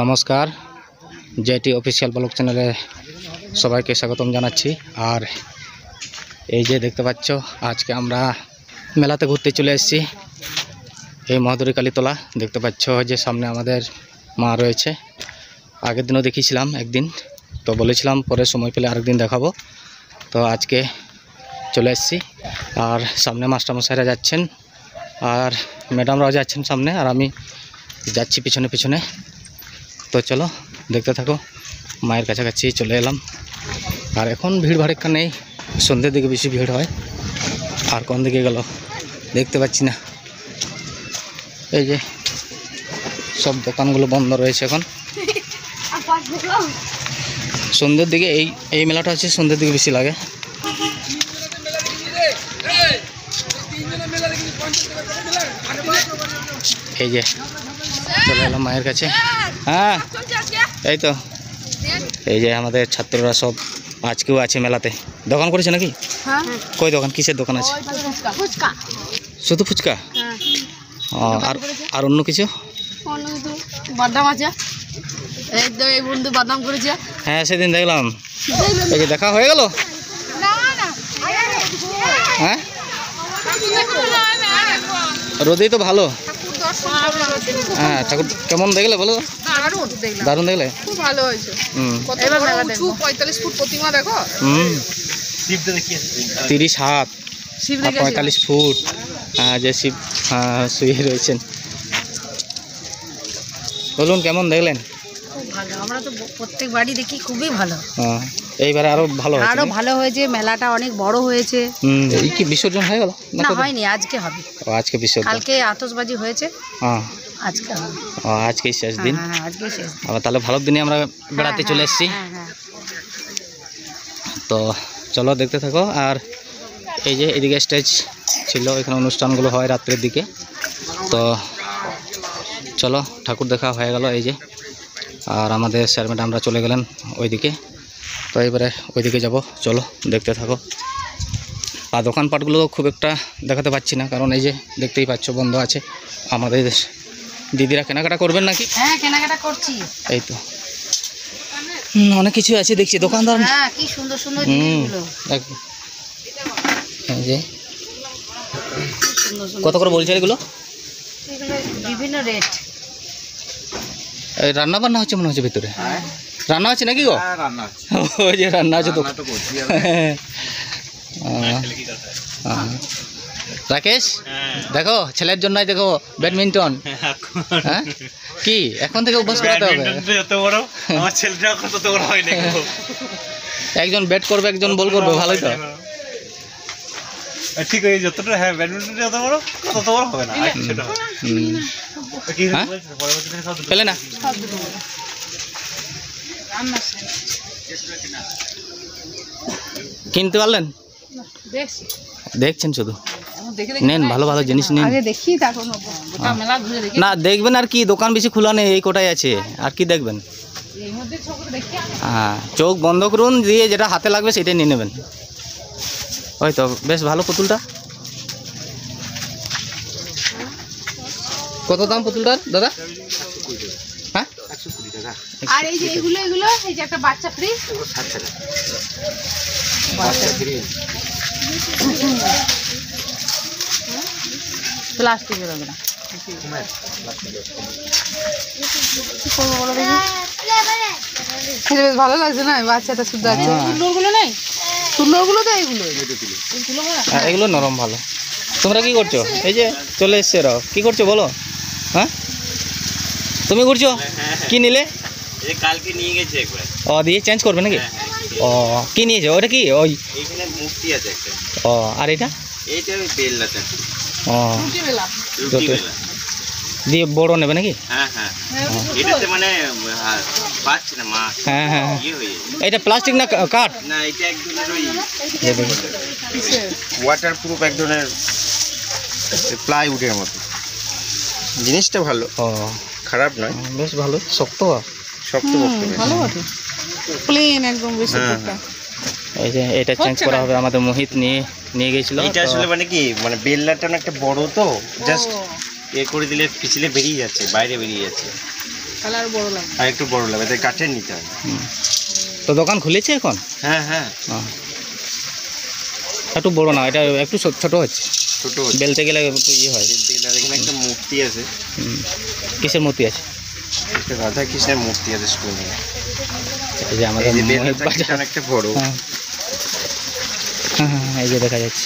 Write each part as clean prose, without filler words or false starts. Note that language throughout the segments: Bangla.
নমস্কার, জেটি অফিসিয়াল ব্লগ চ্যানেলে সবাইকে স্বাগতম জানাচ্ছি। আর এই যে দেখতে পাচ্ছ, আজকে আমরা মেলাতে ঘুরতে চলে এসেছি। এই মহাদুরি কালীতলা দেখতে পাচ্ছ যে সামনে আমাদের মা রয়েছে। আগের দিনও দেখিয়েছিলাম একদিন, তো বলেছিলাম পরে সময় পেলে আরেকদিন দেখাবো। তো আজকে চলে এসেছি। আর সামনে মাস্টারমশাইরা যাচ্ছেন আর ম্যাডামরাও যাচ্ছেন সামনে, আর আমি যাচ্ছি পিছনে পিছনে। তো চলো দেখতে থাকো। মায়ের কাছাকাছি চলে এলাম। আর এখন ভিড় ভাড়েক্কা নেই, সন্ধ্যের দিকে বেশি ভিড় হয়। আর কোন দিকে গেল দেখতে পাচ্ছি না। এই যে সব দোকানগুলো বন্ধ রয়েছে এখন। সন্ধ্যের দিকে এই মেলাটা হচ্ছে সন্ধ্যের দিকে বেশি লাগে। এই যে চলে এলাম মায়ের কাছে। হ্যাঁ এই তো, এই যে আমাদের ছাত্ররা সব আজকেও আছে মেলাতে। দোকান করেছে নাকি? কই দোকান, কিসের দোকান আছে? শুধু ফুচকা? আর অন্য কিছু? বাদাম আছে, এই বন্ধু বাদাম করেছে। হ্যাঁ সেদিন দেখলাম। এই যে দেখা হয়ে গেল। হ্যাঁ রোদেই তো ভালো। হ্যাঁ ঠাকুর কেমন দেখলে বলো? দারুণ দেখলে, খুব ভালো হয়েছে। 45 ফুট প্রতিমা দেখো। 30 হাত 45 ফুট যে শিব শুয়ে রয়েছেন। বলুন কেমন দেখলেন? খুব ভালো, আমরা তো প্রত্যেক বাড়ি দেখি, খুবই ভালো। এইবারে আরো ভালো হয়েছে। আরো ভালো হয়েছে, মেলাটা অনেক বড় হয়েছে। এই কি বিসর্জন হয়ে গেল? না হয়নি, আজকে হবে। আজকে বিসর্জন, কালকে আতশবাজি হয়েছে, আজকে হবে। আজকেই শেষ দিন। হ্যাঁ আজকে শেষ দিন। তাহলে ভালো দিনে আমরা বেড়াতে চলে এসেছি। তো চলো দেখতে থাকো। আর এই যে এদিকে স্টেজ ছিল, এখানে অনুষ্ঠানগুলো হয় রাত্রের দিকে। তো চলো ঠাকুর দেখা হয়ে গেল এই যে। আর আমাদের স্যার ম্যাডামরা চলে গেলেন ওইদিকে। তো এবারে ওইদিকে যাব, চলো দেখতে থাকো। আর দোকানপাটগুলো খুব একটা দেখাতে পাচ্ছি না, কারণ এই যে দেখতেই পাচ্ছ বন্ধ আছে। আমাদের দিদিরা কেনাকাটা করবেন নাকি? হ্যাঁ কেনাকাটা করছি। এই তো অনেক কিছু আছে দেখছি দোকানদার। হ্যাঁ কি সুন্দর সুন্দর জিনিসগুলো। এই যে কত করে বলছে এগুলো? এগুলো বিভিন্ন রেট। এই রান্না বান্না হচ্ছে মনে হচ্ছে ভিতরে। রান্না আছে নাকি গো? ওই যে রান্না আছে তো। রাকেশ দেখো, ছেলের জন্য দেখো ব্যাডমিন্টন। হ্যাঁ কি এখন থেকে অভ্যাস করাতে হবে? একজন ব্যাট করবে, একজন বল করবে, ভালোই তো। ঠিক আছে যতটা। হ্যাঁ ব্যাডমিন্টন যত বড় তত বড় হবে না। পেলে না কিনতে পারলেন? দেখছেন শুধু নেন, ভালো ভালো জিনিস নিন। না দেখবেন আর কি, দোকান বেশি খোলা নেই, এই কোটাই আছে। আর কি দেখবেন? হ্যাঁ চোখ বন্ধ করুন, দিয়ে যেটা হাতে লাগবে সেটাই নিয়ে নেবেন। ওই তো বেশ ভালো পুতুলটা। কত দাম পুতুলটার দাদা? হ্যাঁ আর এই যে এগুলো এই যে একটা বাচ্চা ফ্রি। প্লাস্টিকের হবে না। বেশ ভালো লাগছে না? বাচ্চাটা শুদ্ধ আছে। সুন্দরগুলো নেই, সুন্দরগুলো তো এগুলো নরম ভালো। তোমরা কি করছো? এই যে চলে এসছে এরাও। কি করছো বলো? হ্যাঁ তুমি করছো কি নিলে? কালকে নিয়ে গেছে একবার। দিয়ে চেঞ্জ করবে নাকি? কি নিয়েছে? ওটা কি? ওই এইখানে মূর্তি আছে একটা। আর এটা? এইটা ওই বেললাটা। দিয়ে বড় নেবে নাকি? হ্যাঁ হ্যাঁ এটাতে মানে পাচ্ছে না মা। হ্যাঁ হ্যাঁ এটা প্লাস্টিক না কাঠ? না এটা এক ধরনের ওই ওয়াটারপ্রুফ, এক ধরনের প্লাইউডের মতো। জিনিসটা ভালো, খারাপ নয়, বেশ ভালো। শক্ত শক্ত ভালো আছে, প্লেন একদম বেশি। এই যে এটা চেঞ্জ করা হবে, আমাদের মোহিত নিয়ে গেছিল। এটা আসলে মানে কি, মানে বেললাটা অনেকটা বড় তো, জাস্ট এ করে দিলে পিছলে বেরিয়ে যাচ্ছে, বাইরে বেরিয়ে যাচ্ছে। কালার বড় লাগে। আর একটু বড় লাগবে, তাই কাঠের নিতে হয়। তো দোকান খুলেছে এখন? হ্যাঁ হ্যাঁ, একটু বড় না, এটা একটু ছোট হচ্ছে, ছোট বেলতে গেলে একটু ইয়ে হয়। এখানে একটা মূর্তি আছে। কিসের মূর্তি আছে? একটা রাধা কৃষ্ণের মূর্তি আছে স্টোনে। এই যে আমাদের মহিত বাজার অনেকটা বড়। হ্যাঁ হ্যাঁ, এই যে দেখা যাচ্ছে,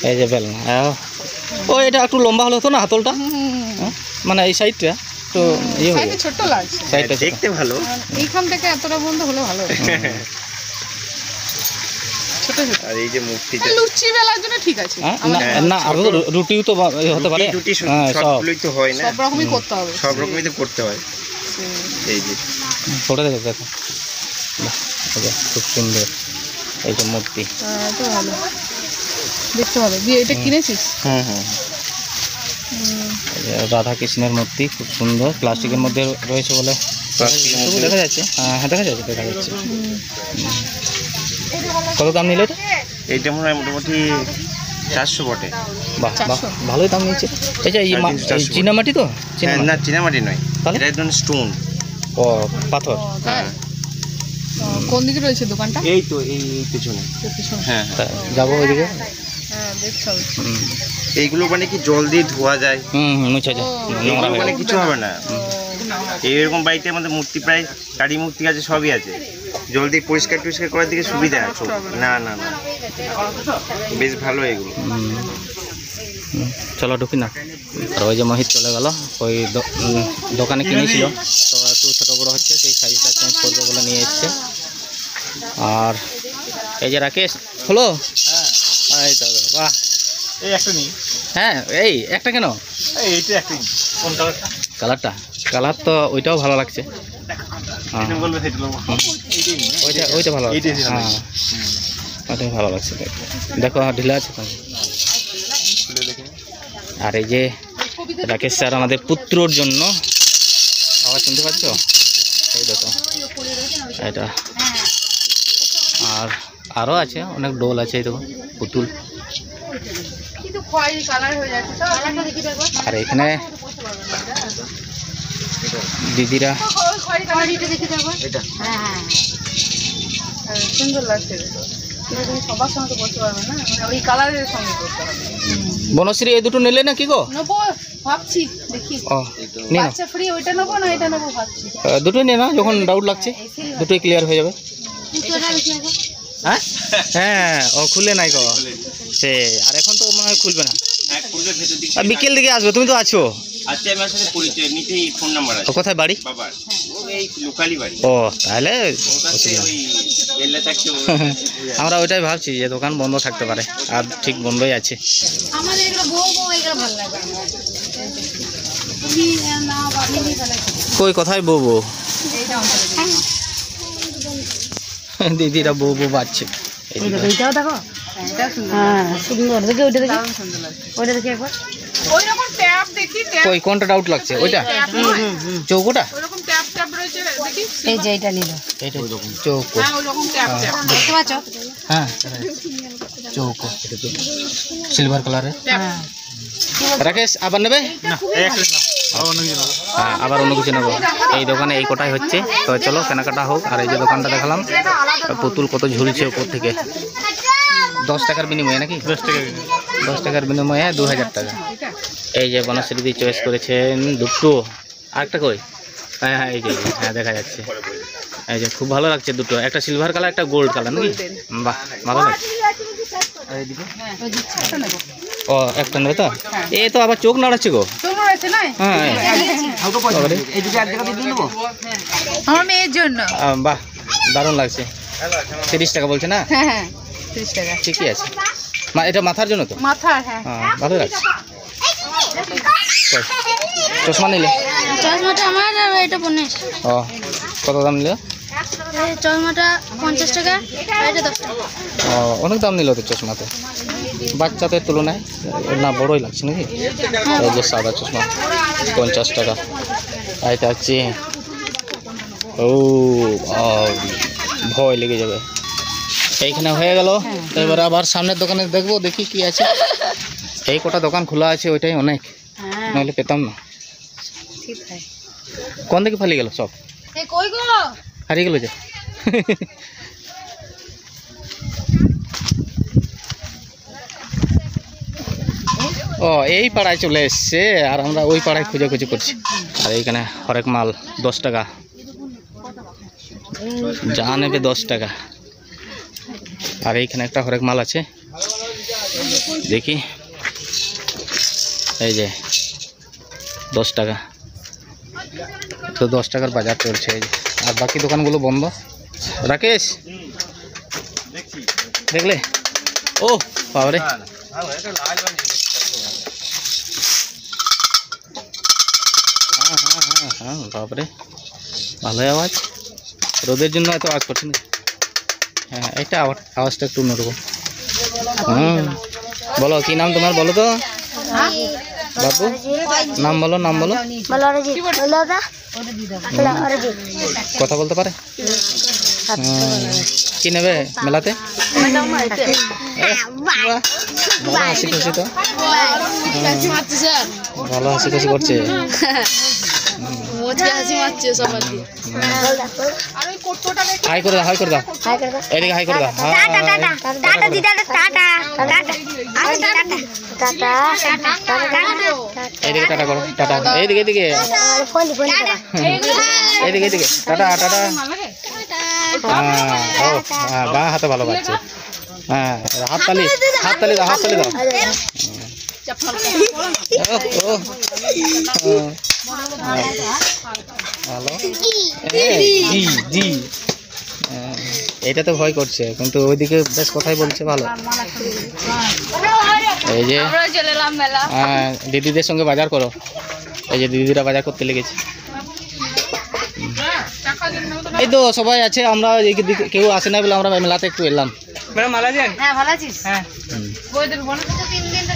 এই যে বেলনা। ও এটা একটু লম্বা হলে হতো না হাতলটা, মানে এই সাইডটা তো ইয়ে হয়ে সাইডে ছোট লাগছে, সাইডটা দেখতে ভালো। এইখান থেকে এতটা বন্ধ হলে ভালো হতো। ছোট ছোট। আর এই যে মূর্তিটা লুচি বেলার জন্য ঠিক আছে। না, আর রুটিও তো হতে পারে, সবগুলোই তো হয় না, সব রকমই করতে হবে, সব রকমই তো করতে হয়। এই যে ফটো দেখো, দেখো খুব সুন্দর এই যে মূর্তি। তো ভালো দেখতে ভালো। দিয়ে এটা কিনেছিস? হ্যাঁ হ্যাঁ, রাধা কৃষ্ণের মূর্তি খুব সুন্দর, প্লাস্টিকের মধ্যে রয়েছে বলে দেখা যাচ্ছে। হ্যাঁ দেখা যাচ্ছে, দেখা যাচ্ছে। কত দাম নিল এটা? এইটা মনে হয় মোটামুটি 400 বটে। বাহ বাহ, ভালোই দাম নিচ্ছে। এই যে চীনামাটি তো? না, চীনামাটি নয়, তাহলে এটা একদম স্টোন। ও পাথর। হ্যাঁ, কোন দিকে রয়েছে দোকানটা? এই তো এই পেছনে। হ্যাঁ, যাবো ওইদিকে। হ্যাঁ দেখতে হবে। এইগুলো মানে কি জল দিয়ে ধোয়া যায়, মুছে যায়, নোংরা মানে হয়ে কিছু হবে না। এইরকম বাড়িতে আমাদের মূর্তি প্রায় কালী মূর্তি আছে, সবই আছে, জল দিয়ে পরিষ্কার টরিষ্কার করার দিকে সুবিধা আছে। না না না, বেশ ভালো এগুলো। চলো ঢুকি না। আর ওই যে মহিত চলে গেল, ওই দোকানে কিনেছিল, তো একটু ছোটো বড়ো হচ্ছে, সেই সাইজটা চেঞ্জ করবে বলে নিয়ে এসছে। আর এই যে রাকেশ হলো, এই তো বাহ, এই একটা নিই। হ্যাঁ এই একটা কেন? এইটা একটা নিই। কোন কালারটা? কালারটা, কালার তো ওইটাও ভালো লাগছে। এটা বলবে সেটা নেবো। এইটাই নিই। ওইটা ভালো লাগছে। এইটাই ভালো হ্যাঁ ওইটাই ভালো লাগছে। দেখো ঢিলা আছে। খুলে দেখে। আর এই যে রাকেশ স্যার আমাদের পুত্রর জন্য, আওয়াজ শুনতে পাচ্ছ? এই দেখো এটা। আর আরও আছে অনেক ডোল আছে, এই দেখো পুতুল। আর এখানে দিদিরা সুন্দর লাগছে, সবার সঙ্গে করতে পারবে না, ওই কালারের সঙ্গে করতে হবে। বনশ্রী এই দুটো নিলে না কি গো? নেবো ভাবছি, দেখি ও নিয়ে নাও, বাচ্চা ফ্রি ওইটা নেবো না এটা নেবো ভাবছি। দুটোই নিয়ে নাও, যখন ডাউট লাগছে দুটোই ক্লিয়ার হয়ে যাবে। হ্যাঁ হ্যাঁ, ও খুলে নাই গো সে, আর এখন তো মনে হয় খুলবে না, বিকেল দিকে আসবে। তুমি তো আছো? আচ্ছা, আমার সাথে পরিচয় নিতেই ফোন নাম্বার আছে। কোথায় বাড়ি? বাবার এই লোকালি বাড়ি। ও তাহলে ওই এলে থাকছে। আমরা ওইটাই ভাবছি যে দোকান বন্ধ থাকতে পারে, আর ঠিক বন্ধই আছে। আমাদের এগুলো বউ এগুলো ভালো লাগে। কই কোথায় বউ বউ? দিদিরা বউ বউ বাজছে। এইটাও দেখো, হ্যাঁ সুন্দর, দেখি ওইটা দেখি, ওইটা দেখি একবার। ওইরকম ট্যাপ দেখি, কই কোনটা ডাউট লাগছে? ওইটা চৌকোটা? ওইরকম ট্যাপ ট্যাপ রয়েছে দেখি, এই যে এটা নিল, এইটা চৌকো। হ্যাঁ ওইরকম ট্যাপ ট্যাপ দেখতে পাচ্ছ? হ্যাঁ চৌকো, এটা তো সিলভার কালারের। হ্যাঁ রাকেশ আবার নেবে? হ্যাঁ আবার অন্য কিছু নেবো। এই দোকানে এই কোটাই হচ্ছে, তো চলো কেনাকাটা হোক। আর এই যে দোকানটা দেখালাম, পুতুল কত ঝুলছে উপর থেকে। 10 টাকার বিনিময়ে নাকি? 10 টাকার বিনিময়ে 2000 টাকা। এই যে বনশ্রী দি চয়েস করেছেন দুটো। আরেকটা কই? হ্যাঁ হ্যাঁ এই যে, হ্যাঁ দেখা যাচ্ছে। এই যে খুব ভালো লাগছে দুটো, একটা সিলভার কালার একটা গোল্ড কালার নাকি? বাহ ভালো লাগছে। ও একটা নেবে তো? এ তো আবার চোখ নাড়াচ্ছে গো। হ্যাঁ আমার মেয়ের জন্য। বাহ দারুণ লাগছে। 30 টাকা বলছে না? হ্যাঁ হ্যাঁ 30 টাকা। ঠিকই আছে। এটা মাথার জন্য তো? মাথার, হ্যাঁ ভালো লাগছে। চশমা নিলে? চশমাটা আমার, এটা 15। ও কত দাম নিল? চশমাটা 50 টাকা, এটা 10 টাকা। ও অনেক দাম নিল তো চশমাতে, বাচ্চাদের তুলনায় না বড়ই লাগছে নাকি? এই যে সাদা চশমা 50 টাকা। এটা হচ্ছে, ও ভয় লেগে যাবে। এইখানে হয়ে গেল, এবার আবার সামনের দোকানে দেখবো, দেখি কি আছে। এই কটা দোকান খোলা আছে, ওইটাই অনেক, নাহলে পেতাম না। কোন দিকে ফালি গেল সব কই গো হারিয়ে গেল যে ও এই পাড়ায় চলে এসছে আর আমরা ওই পাড়ায় খুঁজে করছি। আর এইখানে হরেক মাল 10 টাকা, যা নেবে 10 টাকা। আর এইখানে একটা হরেক মাল আছে, দেখি এই যে 10 টাকা, তো 10 টাকার বাজার চলছে। এই যে আর বাকি দোকানগুলো বন্ধ। রাকেশ দেখলে, ও বাবারে হ্যাঁ বাবারে ভালোই আওয়াজ, রোদের জন্য এত আওয়াজ করছে না। হ্যাঁ এটা আওয়াজটা একটু অন্যরকম। বলো কি নাম তোমার, বলো তো বাবু, নাম বলো, নাম বলো। কথা বলতে পারে? কি নেবে মেলাতে? ভালো হাসি খুশি তো, ভালো হাসি খুশি করছে। হাই করে দাও, হাই করে দাও, এদিকে হাই করে দাও। এদিকে টাটা করো, টাটা। এইদিকে এদিকে এদিকে এদিকে টাটা টাটা। ও বাঁ হাতে ভালো পাচ্ছে। হ্যাঁ হাততালি, হাততালি দাও, হাততালি দাও। ভালো জি জি, এটা তো ভয় করছে কিন্তু ওইদিকে বেশ কথাই বলছে ভালো। এই যে দিদিদের সঙ্গে বাজার করো, এই যে দিদিরা বাজার করতে লেগেছে। এই তো সবাই আছে, আমরা কেউ আসে না বলে আমরা মেলাতে একটু এলাম।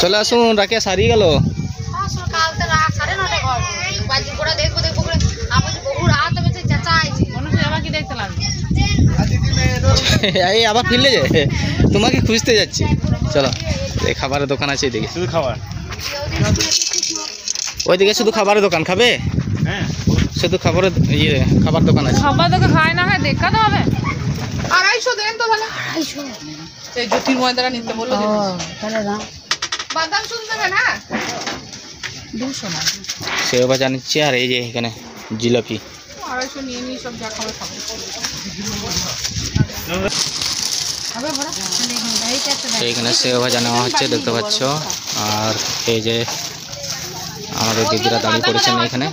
চলে আসুন, রাকেশ হারিয়ে গেল। এই আবার ফিরলে যে তোমাকে খুঁজতে যাচ্ছি। চলো, এই খাবারের দোকান আছে এদিকে, শুধু খাবার। ওইদিকে শুধু খাবারের দোকান, খাবে? হ্যাঁ শুধু খাবারের ইয়ে খাবার দোকান আছে। খাবার দোকান খায় না, দেখাতে হবে। 250 দেন তো তাহলে। 250 এই জ্যোতির ময়দাটা নিতে বললো যে তাহলে না বাদাম শুনতে হবে না 200 না। সেও ভাজা নিচ্ছে। আর এই যে এখানে জিলাপি 250 নিয়ে নিয়ে সব যা খাবে খাবে। এইখানে সেও ভাজা নেওয়া হচ্ছে, দেখতে পাচ্ছ। আর এই যে আমাদের দিদিরা দাঁড়িয়ে পড়েছেন এখানে।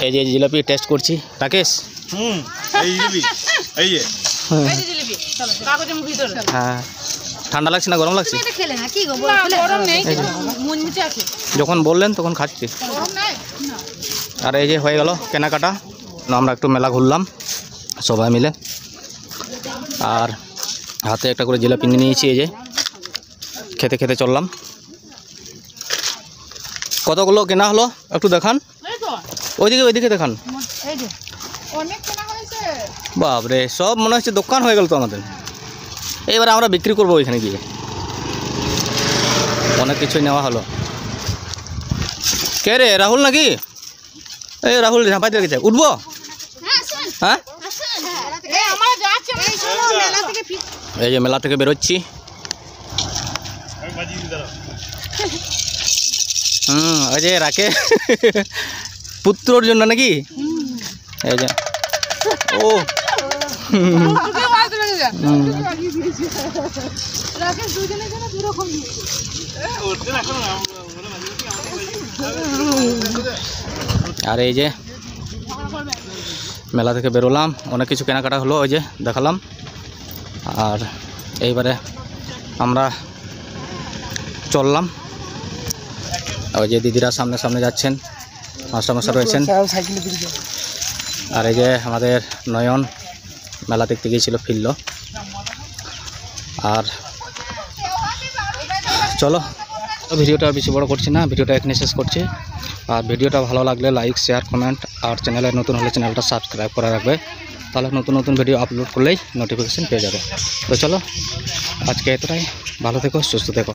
এই যে জিলাপি টেস্ট করছি। রাকেশ হ্যাঁ ঠান্ডা লাগছে না গরম লাগছে? যখন বললেন তখন খাচ্ছি। আর এই যে হয়ে গেল কেনাকাটা, আমরা একটু মেলা ঘুরলাম সবাই মিলে। আর হাতে একটা করে জিলাপি নিয়ে নিয়েছি, এই যে খেতে খেতে চললাম। কতগুলো কেনা হলো একটু দেখান, ওইদিকে ওইদিকে দেখান। বাপরে সব মনে হচ্ছে দোকান হয়ে গেল তো আমাদের। এবার আমরা বিক্রি করবো ওইখানে গিয়ে। অনেক কিছুই নেওয়া হলো। কে রে, রাহুল নাকি? এই রাহুল ঝাঁপাইতে রেখেছে, উঠবো? হ্যাঁ এই যে মেলা থেকে বেরোচ্ছি। ওই যে রাকে পুত্রর জন্য নাকি? এই যে ও আর এই যে মেলা থেকে বেরোলাম, অনেক কিছু কেনাকাটা হলো, ওই যে দেখালাম। আর এইবারে আমরা চললাম। ওই যে দিদিরা সামনে সামনে যাচ্ছেন, মাস্টারমশাই রয়েছেন। আর এই যে আমাদের নয়ন মেলা দেখতে গিয়েছিল, ফিরল। আর চলো, ভিডিওটা বেশি বড় করছি না, ভিডিওটা এখানে শেষ করছি। আর ভিডিওটা ভালো লাগলে লাইক, শেয়ার, কমেন্ট, আর চ্যানেলে নতুন হলে চ্যানেলটা সাবস্ক্রাইব করে রাখবে, তাহলে নতুন নতুন ভিডিও আপলোড করলেই নোটিফিকেশান পেয়ে যাবে। তো চলো আজকে এতটাই, ভালো থেকো, সুস্থ থেকো।